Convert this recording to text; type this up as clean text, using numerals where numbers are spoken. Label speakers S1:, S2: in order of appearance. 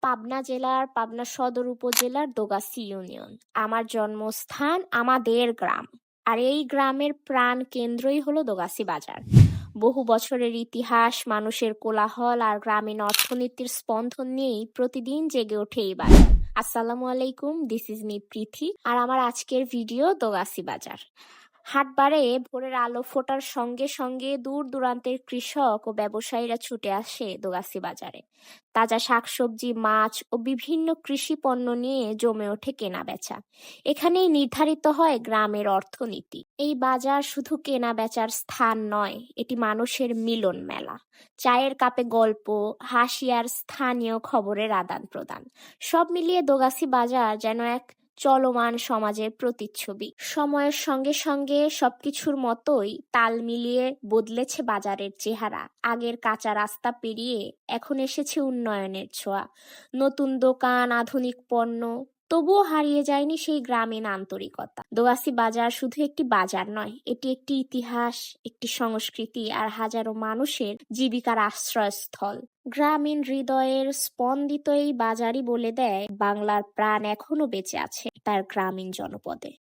S1: পাবনা জেলার পাবনা সদর উপজেলার দোগাছি ইউনিয়ন। আমার জন্মস্থান, আমাদের গ্রাম। আর এই গ্রামের প্রাণ কেন্দ্রই হলো দোগাছি বাজার। বহু বছরের ইতিহাস, মানুষের কোলাহল আর গ্রামীণ অর্থনীতির স্পন্দন নিয়েই প্রতিদিন জেগে ওঠে এই বাজার। আসসালামু আলাইকুম, দিস ইজ মি প্রীতি, আর আমার আজকের ভিডিও দোগাছি বাজার। হাটবারে ভোরের আলো ফোটার সঙ্গে সঙ্গে দূর দূরান্তের কৃষক ও ব্যবসায়ীরা ছুটে আসে দোগাছি বাজারে। তাজা শাকসবজি, মাছ ও বিভিন্ন কৃষি পণ্য নিয়ে জমে ওঠে কেনা বেচা। এখানেই নির্ধারিত হয় গ্রামের অর্থনীতি। এই বাজার শুধু কেনা বেচার স্থান নয়, এটি মানুষের মিলন মেলা। চায়ের কাপে গল্প, হাসি আর স্থানীয় খবরের আদান প্রদান, সব মিলিয়ে দোগাছি বাজার যেন এক চলমান সমাজের প্রতিচ্ছবি। সময়ের সঙ্গে সঙ্গে সবকিছুর মতোই তাল মিলিয়ে বদলেছে বাজারের চেহারা। আগের কাঁচা রাস্তা পেরিয়ে এখন এসেছে উন্নয়নের ছোঁয়া, নতুন দোকান, আধুনিক পণ্য। তবুও হারিয়ে যায়নি সেই গ্রামীণ আন্তরিকতা। দোগাছি বাজার শুধু একটি বাজার নয়, এটি একটি ইতিহাস, একটি সংস্কৃতি আর হাজারো মানুষের জীবিকার আশ্রয়স্থল। গ্রামীণ হৃদয়ের স্পন্দিত এই বাজারই বলে দেয় বাংলার প্রাণ এখনো বেঁচে আছে তার গ্রামীণ জনপদে।